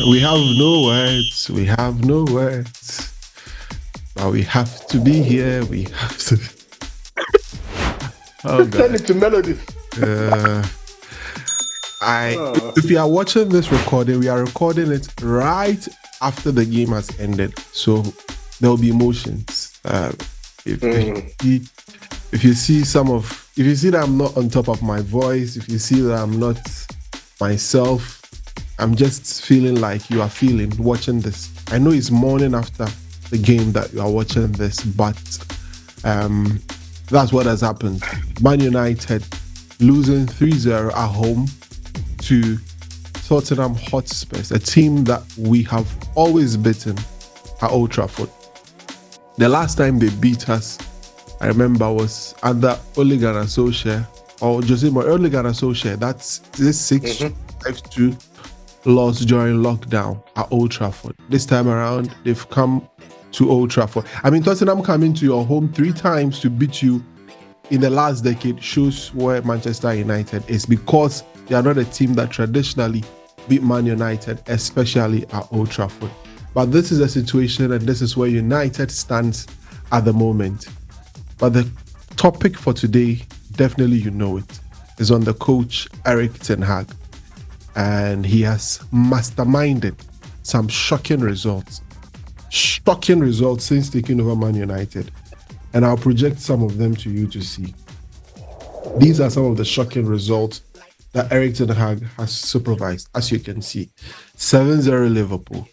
We have no words. We have no words. But we have to be here. We have to. Oh Turn God. it to melody. If you are watching this recording, we are recording it right after the game has ended. So there will be emotions. If you see that I'm not on top of my voice, if you see that I'm not myself, I'm just feeling like you are feeling watching this. I know it's morning after the game that you are watching this, but that's what has happened. Man United losing 3-0 at home to Tottenham Hotspur, a team that we have always beaten at Old Trafford. The last time they beat us, I remember, was under Ole Gunnar Solskjaer, or Jose Ole Gunnar Solskjaer. That's this 6-5-2 loss during lockdown at Old Trafford. This time around, they've come to Old Trafford. I mean, Tottenham coming to your home 3 times to beat you in the last decade shows where Manchester United is, because they are not a team that traditionally beat Man United, especially at Old Trafford. But this is a situation, and this is where United stands at the moment. But the topic for today, definitely you know it, is on the coach ERIK Ten Hag. And he has masterminded some shocking results since taking over Man United. And I'll project some of them to you to see. These are some of the shocking results that ERIK Ten Hag has supervised, as you can see. 7-0 Liverpool,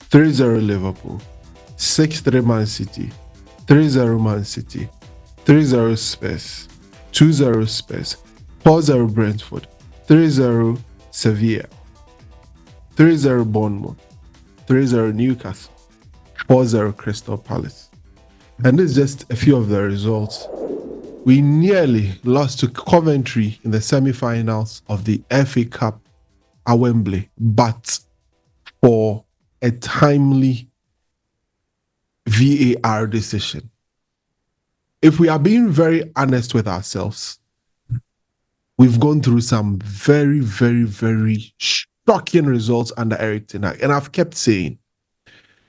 3-0 Liverpool, 6-3 Man City, 3-0 Man City, 3-0 Spurs, 2-0 Spurs, 4-0 Brentford, 3-0 Sevilla, 3-0 Bournemouth, 3-0 Newcastle, 4-0 Crystal Palace. And this is just a few of the results. We nearly lost to Coventry in the semi-finals of the FA Cup at Wembley, but for a timely VAR decision. If we are being very honest with ourselves, we've gone through some very, very, very shocking results under ERIK Ten Hag. And I've kept saying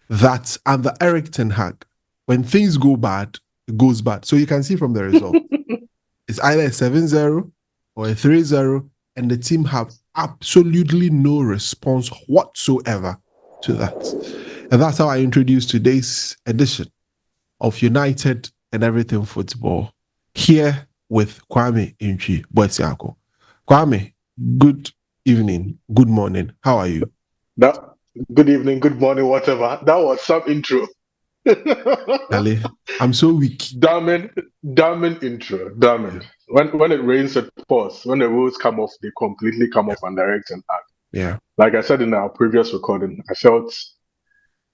that under ERIK Ten Hag, when things go bad, it goes bad. So you can see from the result, it's either a 7-0 or a 3-0, and the team have absolutely no response whatsoever to that. And that's how I introduce today's edition of United and Everything Football, here with Kwame Intwi Boisiako. Kwame, good evening, good morning. How are you? Good evening, good morning, whatever. That was some intro. Ali, I'm so weak. Damn intro. Damn. When it rains, it pours. When the rules come off, they completely come off and direct and act. Yeah. Like I said in our previous recording, I felt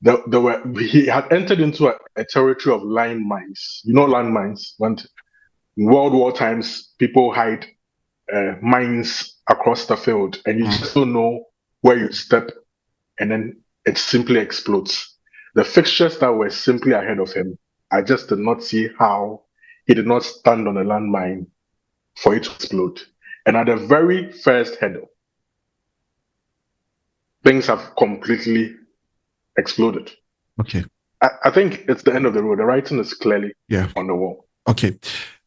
he had entered into a territory of landmines. You know landmines? When in World War times, people hide mines across the field, and you just don't know where you step, and then it simply explodes. The fixtures that were simply ahead of him, I just did not see how he did not stand on a landmine for it to explode. And at the very first header, things have completely exploded. Okay. I think it's the end of the road. The writing is clearly on the wall. Okay.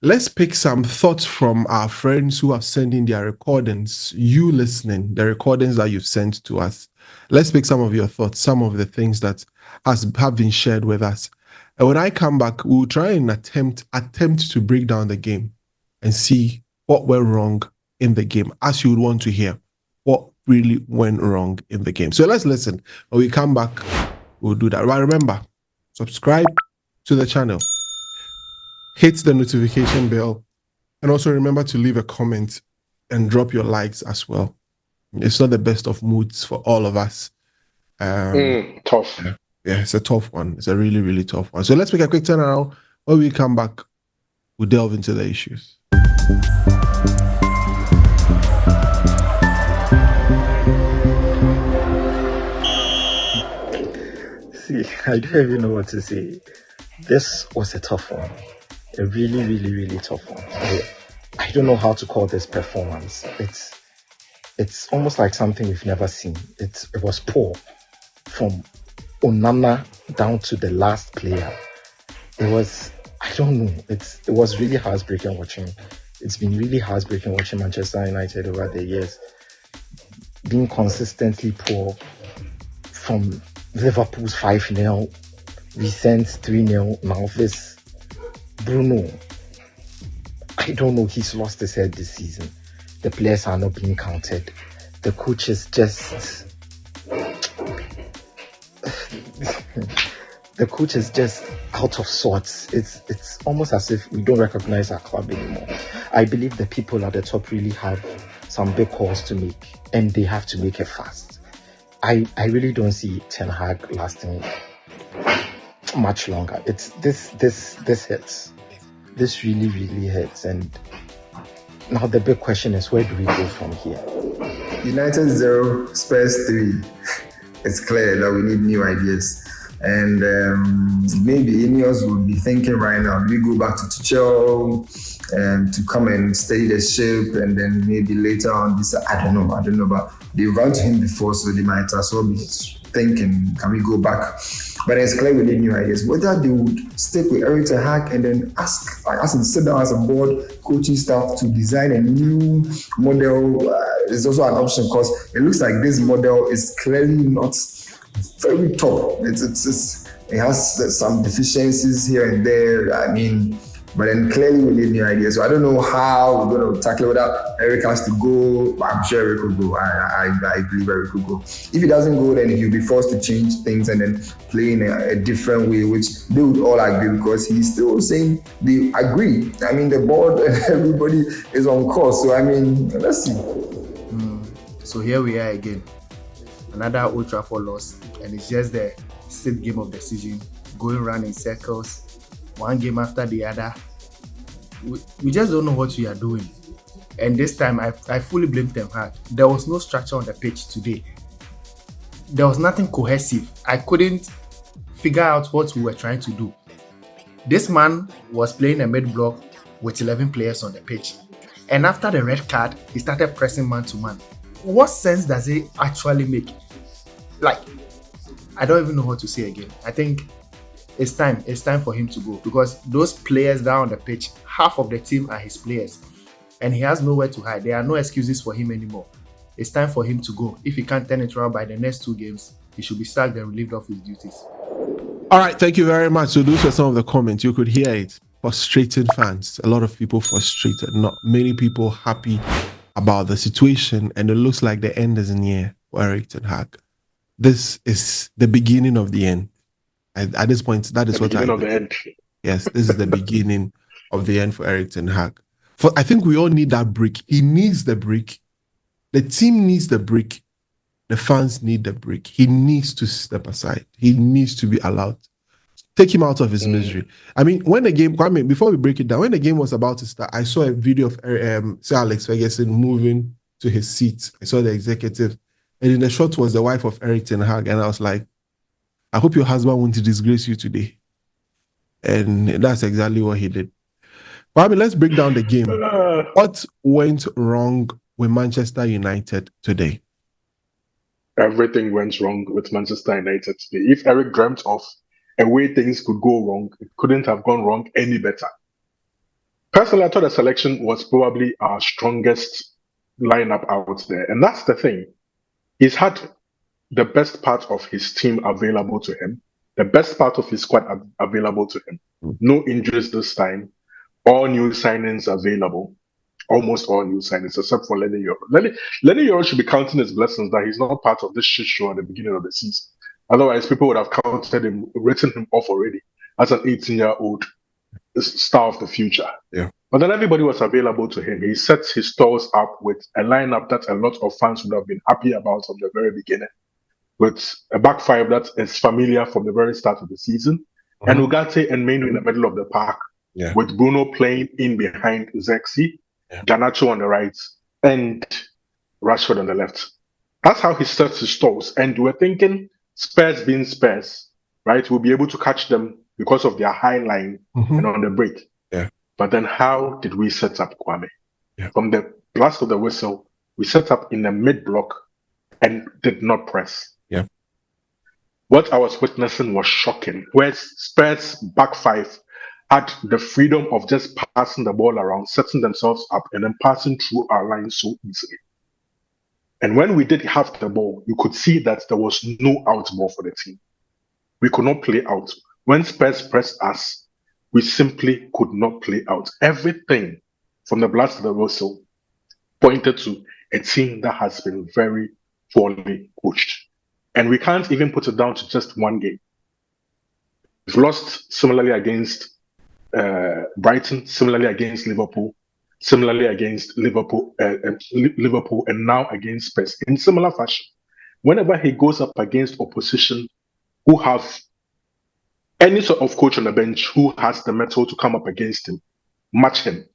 Let's pick some thoughts from our friends who have sent in their recordings. You listening, the recordings that you've sent to us. Let's pick some of your thoughts, some of the things that have been shared with us. And when I come back, we'll try and attempt to break down the game and see what went wrong in the game, as you would want to hear what really went wrong in the game. So let's listen. When we come back, we'll do that. But remember, subscribe to the channel, hit the notification bell, and also remember to leave a comment and drop your likes as well. It's not the best of moods for all of us. Tough. Yeah, it's a tough one. It's a really, really tough one. So let's make a quick turnaround. When we come back, we'll delve into the issues. See, I don't even know what to say. This was a tough one. A really, really, really tough one. I don't know how to call this performance. it's almost like something we've never seen. It was poor from Onana down to the last player. It was, I don't know. It was really heartbreaking watching. It's been really heartbreaking watching Manchester United over the years being consistently poor. From Liverpool's 5-0, recent 3-0, now this Bruno. I don't know, he's lost his head this season. The players are not being counted. The coach is just the coach is just out of sorts. It's almost as if we don't recognize our club anymore. I believe the people at the top really have some big calls to make, and they have to make it fast. I really don't see Ten Hag lasting much longer. It's this hits. This really, really hits. And now the big question is, where do we go from here? United 0, Spurs 3. It's clear that we need new ideas. And maybe Ineos will be thinking right now, we go back to Tuchel to come and steady the ship, and then maybe later on this, I don't know, but they've run to him before, so they might as well be thinking, can we go back? But it's clear we need new ideas. Whether they would stick with ERIK Ten Hag and then ask them to sit down as a board, coaching staff to design a new model is also an option, because it looks like this model is clearly not very top. It has some deficiencies here and there. I mean, but then clearly we need new ideas. So I don't know how we're going to tackle that. ERIK has to go. I'm sure ERIK will go. I believe ERIK will go. If he doesn't go, then he'll be forced to change things and then play in a different way, which they would all agree, because he's still saying they agree. I mean, the board and everybody is on course. So I mean, let's see. So here we are again. Another Old Trafford loss, and it's just the 6th game of the season, going around in circles, one game after the other. We just don't know what we are doing. And this time, I fully blame Ten Hag. There was no structure on the pitch today. There was nothing cohesive. I couldn't figure out what we were trying to do. This man was playing a mid-block with 11 players on the pitch. And after the red card, he started pressing man-to-man. What sense does it actually make? Like, I don't even know what to say again. I think it's time for him to go, because those players down on the pitch, half of the team are his players, and he has nowhere to hide. There are no excuses for him anymore. It's time for him to go. If he can't turn it around by the next 2 games, he should be sacked and relieved of his duties. All right, thank you very much. So those were some of the comments. You could hear it. Frustrated fans. A lot of people frustrated. Not many people happy about the situation, and it looks like the end is near for ERIK Ten Hag. This is the beginning of the end. At this point, that is what I think. Yes, this is the beginning of the end for ERIK Ten Hag. I think we all need that break. He needs the break. The team needs the break. The fans need the break. He needs to step aside. He needs to be allowed. Take him out of his misery. I mean, when the game, Kwame, before we break it down, when the game was about to start, I saw a video of Sir Alex Ferguson moving to his seat. I saw the executive, and in the shot was the wife of ERIK Ten Hag, and I was like, I hope your husband won't disgrace you today. And that's exactly what he did. But I mean, let's break down the game. What went wrong with Manchester United today? Everything went wrong with Manchester United today. If ERIK dreamt of a way things could go wrong, it couldn't have gone wrong any better. Personally, I thought the selection was probably our strongest lineup out there. And that's the thing. He's had the best part of his team available to him, the best part of his squad available to him. No injuries this time. All new signings available. Almost all new signings, except for Lenny Yoro. Lenny Yoro should be counting his blessings that he's not part of this shit show at the beginning of the season. Otherwise, people would have counted him, written him off already as an 18-year-old star of the future. Yeah. But then everybody was available to him. He sets his stores up with a lineup that a lot of fans would have been happy about from the very beginning, with a back five that is familiar from the very start of the season, and Ugarte and Menu in the middle of the park, with Bruno playing in behind Zexi, Garnacho on the right, and Rashford on the left. That's how he sets his stores. And we're thinking Spurs being Spurs, right? We'll be able to catch them because of their high line and on the break. Yeah. But then how did we set up Kwame? From the blast of the whistle We set up in the mid block and did not press. Yeah. What I was witnessing was shocking, where Spurs back five had the freedom of just passing the ball around, setting themselves up, and then passing through our line so easily. And when we did have the ball, you could see that there was no out ball for the team. We could not play out. When Spurs pressed us, we simply could not play out. Everything from the blast to the whistle pointed to a team that has been very poorly coached. And we can't even put it down to just one game. We've lost similarly against Brighton, similarly against Liverpool, similarly against Liverpool, and now against Spurs in similar fashion. Whenever he goes up against opposition who have any sort of coach on the bench who has the mettle to come up against him, match him,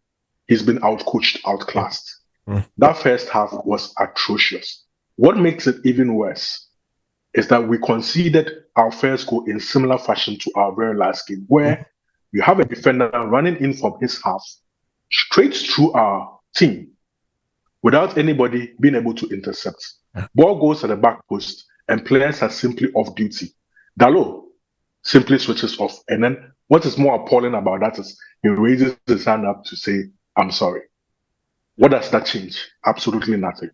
he's been outcoached, outclassed. That first half was atrocious. What makes it even worse is that we conceded our first goal in similar fashion to our very last game, where you have a defender running in from his half straight through our team without anybody being able to intercept. Ball goes at the back post and players are simply off duty. Dalot simply switches off. And then what is more appalling about that is he raises his hand up to say, I'm sorry. What does that change? Absolutely nothing.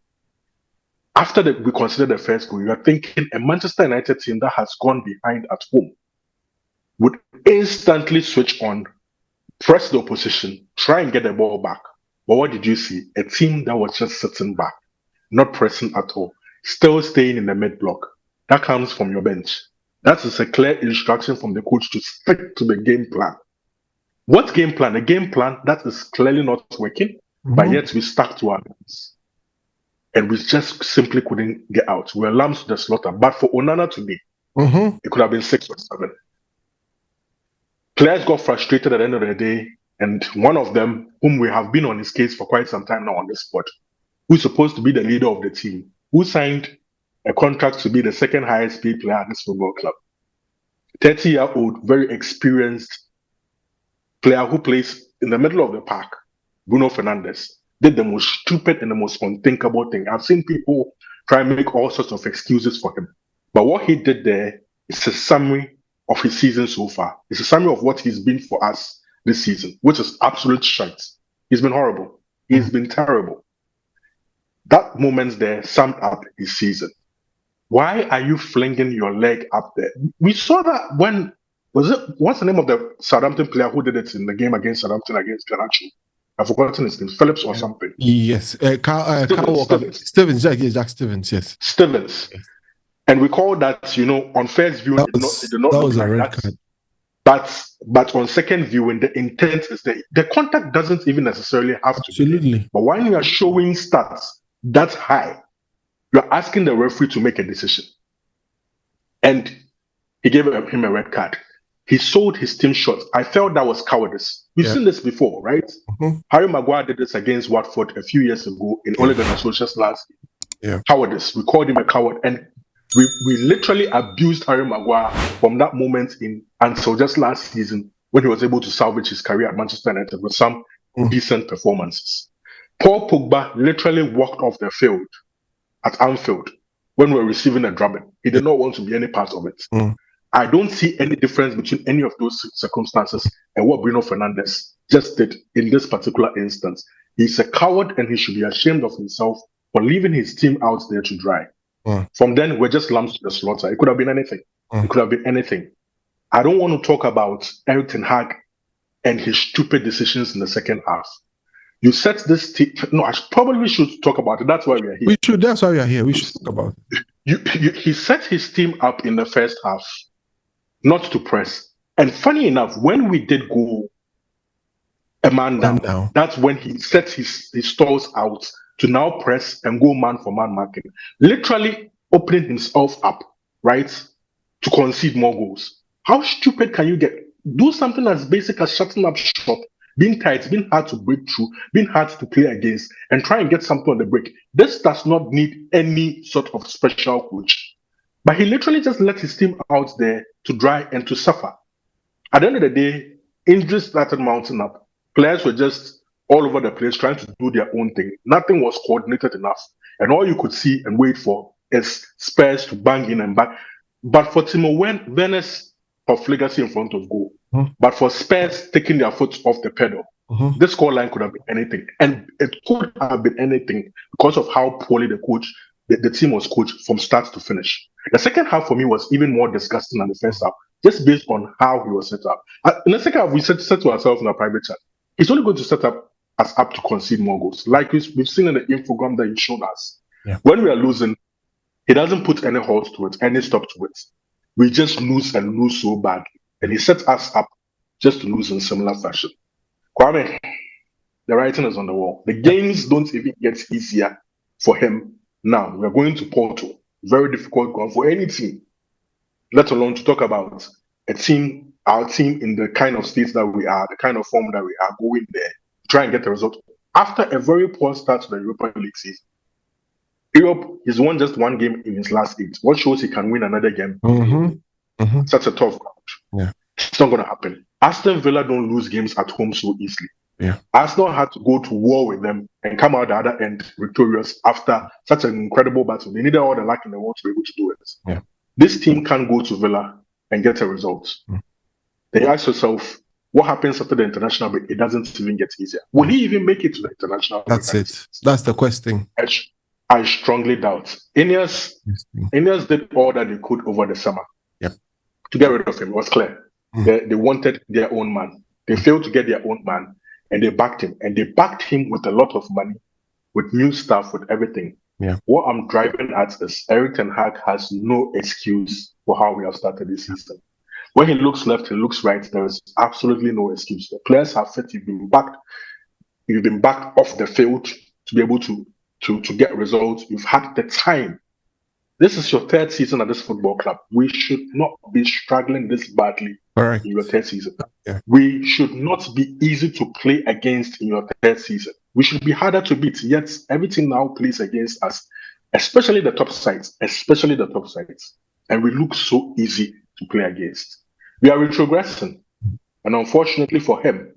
After we consider the first goal, you are thinking a Manchester United team that has gone behind at home would instantly switch on, press the opposition, try and get the ball back. But what did you see? A team that was just sitting back, not pressing at all, still staying in the mid block. That comes from your bench. That is a clear instruction from the coach to stick to the game plan. What game plan? A game plan that is clearly not working, but yet we stuck to our guns. And we just simply couldn't get out. We were lambs to the slaughter. But for Onana today, it could have been 6 or 7. Players got frustrated at the end of the day, and one of them, whom we have been on his case for quite some time now on the spot, who's supposed to be the leader of the team, who signed a contract to be the second highest paid player at this football club. 30-year-old, very experienced player who plays in the middle of the park, Bruno Fernandes, did the most stupid and the most unthinkable thing. I've seen people try and make all sorts of excuses for him. But what he did there is a summary of his season so far. It's a summary of what he's been for us this season, which is absolute shite. He's been horrible. He's been terrible. That moment there summed up his season. Why are you flinging your leg up there? We saw that when, what's the name of the Southampton player who did it in the game against Southampton against Ganacho? I've forgotten his name, Phillips or something. Yes, Kyle Walker. Stevens, Jack Stevens, yes. Stevens. And we call that, on first view, it did not look like that. Card. But on second viewing, the intent is there. The contact doesn't even necessarily have to be there. But when you are showing stats that high, you're asking the referee to make a decision. And he gave him a red card. He sold his team short. I felt that was cowardice. We've seen this before, right? Harry Maguire did this against Watford a few years ago in Ole Gunnar Solskjaer's last game. Cowardice. We called him a coward. And we literally abused Harry Maguire from that moment until just last season when he was able to salvage his career at Manchester United with some decent performances. Paul Pogba literally walked off the field at Anfield when we were receiving a drubbing. He did not want to be any part of it. I don't see any difference between any of those circumstances and what Bruno Fernandes just did in this particular instance. He's a coward and he should be ashamed of himself for leaving his team out there to dry. From then, we're just lambs to the slaughter. It could have been anything. It could have been anything. I don't want to talk about ERIK Ten Hag and his stupid decisions in the second half. You set this team. No, I probably should talk about it. That's why we are here. We should. That's why we are here. We should talk about it. He set his team up in the first half not to press. And funny enough, when we did go a man down, that's when he set his stalls out to now press and go man for man marking. Literally opening himself up, right, to concede more goals. How stupid can you get? Do something as basic as shutting up shop, being tight, being hard to break through, being hard to play against, and try and get something on the break. This does not need any sort of special coach. But he literally just let his team out there to dry and to suffer. At the end of the day, injuries started mounting up. Players were just all over the place trying to do their own thing. Nothing was coordinated enough. And all you could see and wait for is Spurs to bang in and back. But for Timo Werner's profligacy in front of goal, but for Spurs taking their foot off the pedal, this scoreline could have been anything. And it could have been anything because of how poorly the team was coached from start to finish. The second half for me was even more disgusting than the first half, just based on how he was set up. In the second half, we said to ourselves in our private chat, he's only going to set us up to concede more goals. Like we've seen in the infogram that he showed us. Yeah. When we are losing, he doesn't put any halt to it, any stop to it. We just lose and lose so badly. And he sets us up just to lose in similar fashion. Kwame, the writing is on the wall. The games don't even get easier for him now. We're going to Porto. Very difficult going for any team, let alone to talk about our team in the kind of states that we are, the kind of form that we are, going there, try and get a result. After a very poor start to the Europa League season, Europe, he's won just one game in his last 8. What shows he can win another game? Such a tough ground. Yeah. It's not going to happen. Aston Villa don't lose games at home so easily. Yeah. Arsenal had to go to war with them and come out the other end victorious after such an incredible battle. They needed all the luck in the world to be able to do it. Yeah. This team can't go to Villa and get a result. Then you ask yourself, what happens after the international break? It doesn't even get easier. Will he even make it to the international break? That's it. That's the question. I strongly doubt. Ineos did all that they could over the summer to get rid of him. It was clear. They wanted their own man. They failed to get their own man, and they backed him. And they backed him with a lot of money, with new stuff, with everything. Yeah. What I'm driving at is ERIK Ten Hag has no excuse for how we have started this season. When he looks left, he looks right, there is absolutely no excuse. The players have said you've been backed off the field to be able to get results. You've had the time. This is your 3rd season at this football club. We should not be struggling this badly in your 3rd season. Yeah. We should not be easy to play against in your 3rd season. We should be harder to beat. Yet everything now plays against us, especially the top sides. And we look so easy to play against. We are retrogressing. And unfortunately for him,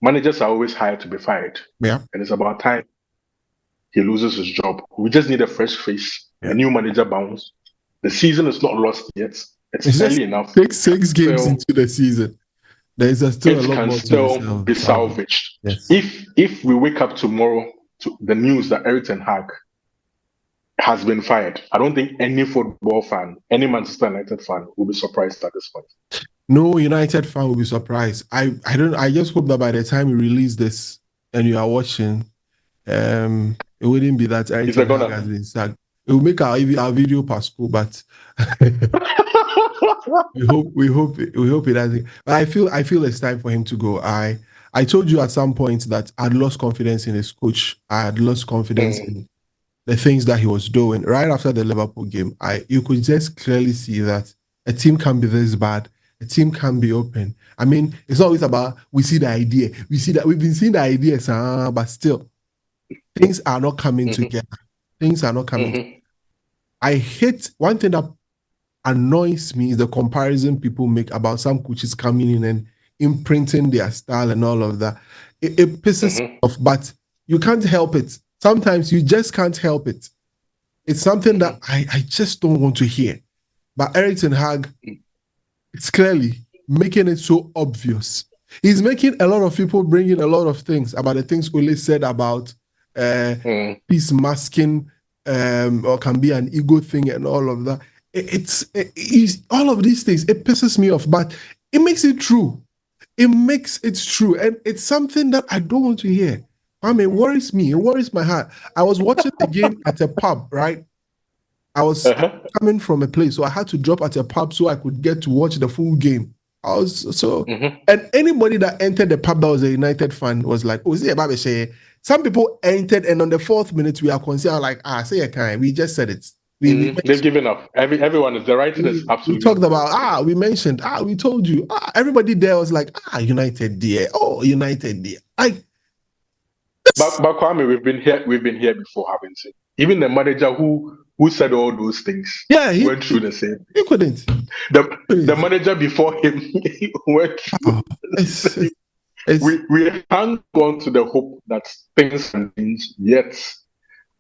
managers are always hired to be fired. Yeah. And it's about time he loses his job. We just need a fresh face, a new manager bounce. The season is not lost yet. It's early enough. Six games into the season. There is still a lot more to be salvaged. Yes. If we wake up tomorrow to the news that ERIK Ten Hag has been fired, I don't think any football fan, any Manchester United fan will be surprised at this point. No United fan will be surprised. I just hope that by the time we release this and you are watching, it wouldn't be that ERIK Ten Hag has been sacked. It will make our video Pascal, but we hope it doesn't. But I feel it's time for him to go. I told you at some point that I'd lost confidence in his coach. I had lost confidence in the things that he was doing. Right after the Liverpool game, you could just clearly see that a team can be this bad. A team can be open. I mean, it's always about we see the idea. We see that we've been seeing the ideas, but still, things are not coming together. Things are not coming together. I hate one thing that annoys me is the comparison people make about some coaches coming in and imprinting their style and all of that. It pisses me off, but you can't help it. Sometimes you just can't help it. It's something that I just don't want to hear. But ERIK Ten Hag, it's clearly making it so obvious. He's making a lot of people bring in a lot of things about the things Ole said about peace masking or can be an ego thing and all of that. It's all of these things. It pisses me off, but it makes it true. It makes it true, and it's something that I don't want to hear. I mean, it worries me. It worries my heart. I was watching the game at a pub, right? I was coming from a place, so I had to drop at a pub so I could get to watch the full game. And anybody that entered the pub that was a United fan was like, "Oh, is it about say?" Some people entered, and on the 4th minute, we are concerned, like, say a kind. We just said it. They've given up. Everyone is the right. Is absolutely. We talked about we mentioned we told you everybody there was like United dear, United dear. But Kwame, we've been here before, haven't we? Even the manager who said all those things, he went through the same. He couldn't. The manager before him went through. we hang on to the hope that things can change, yet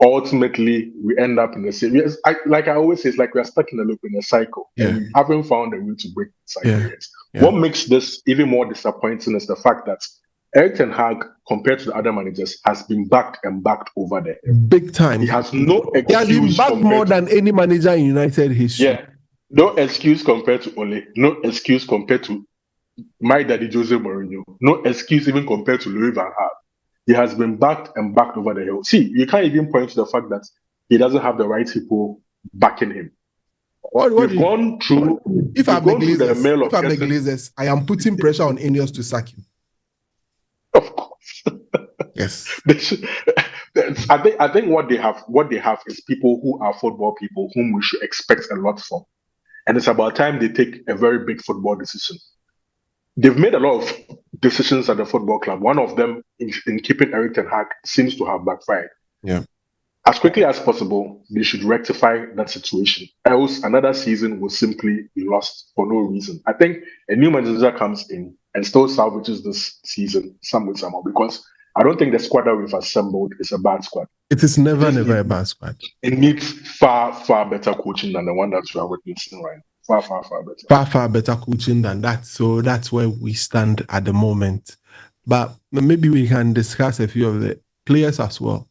ultimately we end up in the same. Yes, like I always say, it's like we are stuck in a loop, in a cycle, Yeah. and we haven't found a way to break the cycle Yeah. yet. Yeah. What makes this even more disappointing is the fact that Erik Ten Hag, compared to the other managers, has been backed and backed over there. Big time. He has no He has been excuse backed more compared to, than any manager in United history. yeah, no excuse compared to Ole, no excuse compared to my daddy Jose Mourinho, no excuse even compared to Louis Van Gaal. He has been backed and backed over the hill. See, you can't even point to the fact that he doesn't have the right people backing him. What We've gone through. if I'm we've gone through the Glazers, mail if of I'm the getting. Glazers, I am putting pressure on Ineos to sack him. Of course, Yes. they should, I think what they have is people who are football people whom we should expect a lot from, and it's about time they take a very big football decision. They've made a lot of decisions at the football club. One of them, in keeping Erik Ten Hag, seems to have backfired. Yeah. As quickly as possible, they should rectify that situation. Else, another season will simply be lost for no reason. I think a new manager comes in and still salvages this season some way, somehow, because I don't think the squad that we've assembled is a bad squad. It is never Just a bad squad. It needs far, far better coaching than the one that we are witnessing right now. Far, far, far better. Far better coaching than that. So that's where we stand at the moment. But maybe we can discuss a few of the players as well.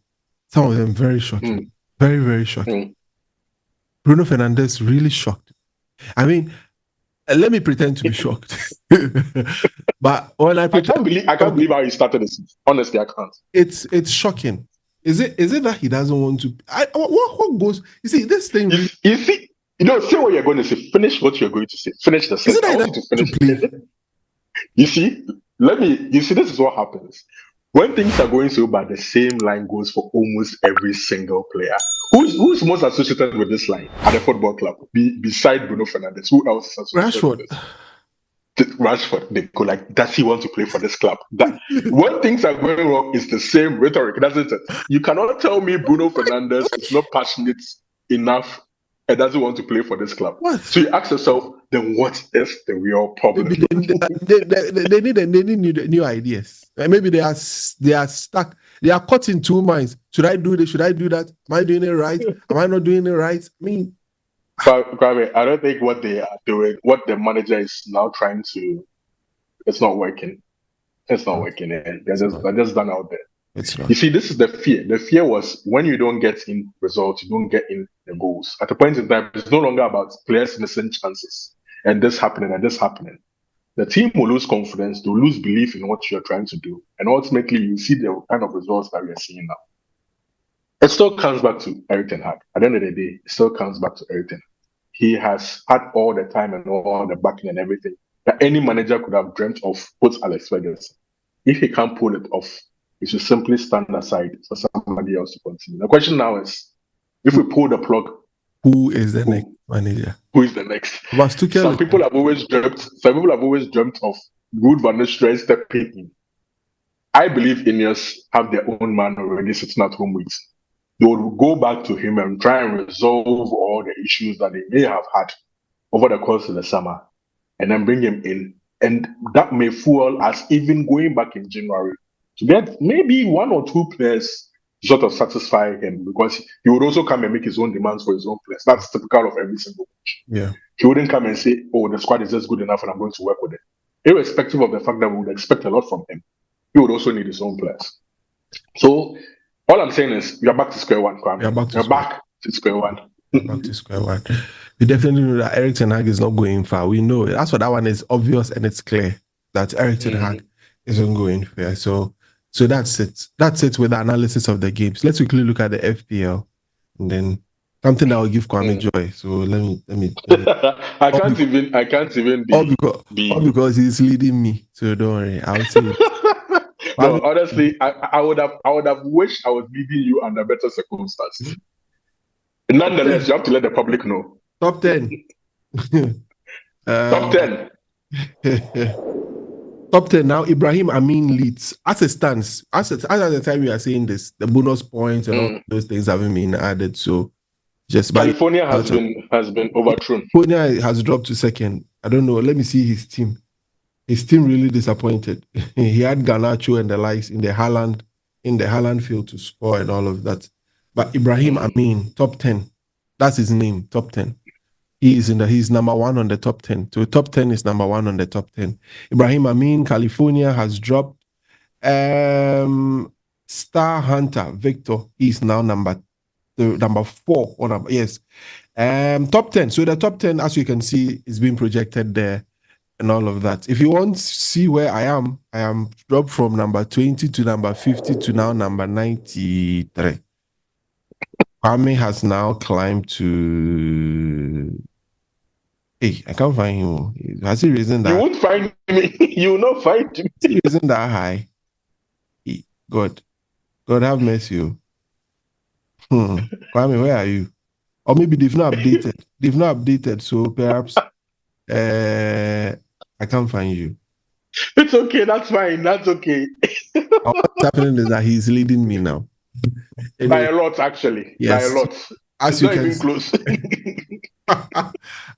Some of them very shocking. Very, very shocking. Bruno Fernandes really shocked. I mean, let me pretend to be shocked. But when I can't believe how he started this. Honestly, I can't. It's shocking. Is it that he doesn't want to? What goes? You see, this thing. You see, say what you're going to say. Finish what you're going to say. Finish the sentence. I want you to finish. Play? You see, this is what happens. When things are going so bad, the same line goes for almost every single player. Who's most associated with this line at the football club? Beside Bruno Fernandes, who else is associated with this? Rashford, they go like, does he want to play for this club? When things are going wrong, it's the same rhetoric, doesn't it? You cannot tell me Bruno Fernandes is not passionate enough and doesn't want to play for this club. What? So you ask yourself, then what is the real problem? They need new ideas. Maybe they are stuck. They are caught in two minds. Should I do this? Should I do that? Am I doing it right? Am I not doing it right? I mean, Kwame, I don't think what they are doing, what the manager is now trying to, it's not working. It's not working. They're just done out there. It's not. You see, this is the fear. The fear was when you don't get in results, you don't get in the goals. At a point in time, it's no longer about players missing chances and this happening and this happening. The team will lose confidence, they'll lose belief in what you're trying to do. And ultimately, you see the kind of results that we are seeing now. It still comes back to Erik Ten Hag. At the end of the day, it still comes back to Erik Ten Hag. He has had all the time and all the backing and everything that any manager could have dreamt of post Alex Ferguson. If he can't pull it off, he should simply stand aside for somebody else to continue. The question now is, if we pull the plug, who is the next manager? Who is the next? Some people have always dreamt of Ruud van Nistelrooy stepping in. I believe Ineos have their own man already sitting at home waiting. They would go back to him and try and resolve all the issues that they may have had over the course of the summer, and then bring him in. And that may fuel us even going back in January to get maybe one or two players to sort of satisfy him, because he would also come and make his own demands for his own players. That's typical of every single coach. Yeah. He wouldn't come and say, oh, the squad is just good enough and I'm going to work with it. Irrespective of the fact that we would expect a lot from him, he would also need his own players. So all I'm saying is, you're back to square one, Kwame. You're back to square one. Back to square one. We definitely know that Erik Ten Hag is not going far. We know it. That's what that one is obvious and it's clear that Erik Ten Hag isn't going far. So that's it. That's it with the analysis of the games. Let's quickly look at the FPL and then something that will give Kwame joy. So let me. I can't even be all because he's leading me. So don't worry. I'll say it. No, honestly, I would have wished I was leading you under better circumstances. Nonetheless, you have to let the public know. Top 10. Top 10. Top 10 now. Ibrahim Amin leads as it stands. As at the time we are saying this, the bonus points and all those things haven't been added. So just California has been overthrown. California has dropped to second. I don't know. Let me see his team. his team really disappointed. He had Garnacho and the likes in the Haaland field to score and all of that. But Ibrahim Amin, top 10. That's his name, top 10. He's number 1 on the top 10. So top 10 is number 1 on the top 10. Ibrahim Amin, California, has dropped. Star Hunter, Victor, he's now number 4 or number, yes. Top 10. So the top 10, as you can see, is being projected there and all of that. If you want to see where I am dropped from number 20 to number 50 to now number 93. Kwame has now climbed to... Hey, I can't find him. Has he risen that? You won't find me. You will not find me. Has he risen that high? God have mercy. Kwame, where are you? Or maybe they've not updated. So perhaps I can't find you. It's okay. That's fine. That's okay. What's happening is that he's leading me now. Anyway, By a lot, actually. yes. By a lot. As It's you not can even close.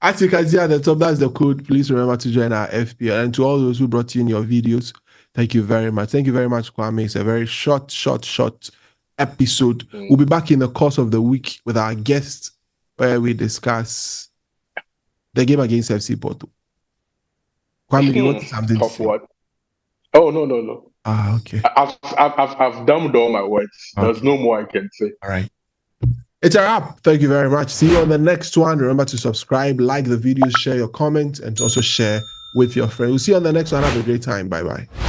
As you can see at the top, that's the code. Please remember to join our FPL. And to all those who brought in your videos, thank you very much. Thank you very much, Kwame. It's a very short episode. We'll be back in the course of the week with our guests where we discuss the game against FC Porto. Kwame, you want something to say? What? Oh, no. Okay. I've dumbed all my words. Okay. There's no more I can say. All right. It's a wrap. Thank you very much. See you on the next one. Remember to subscribe, like the videos, share your comments, and also share with your friends. We'll see you on the next one. Have a great time. Bye-bye.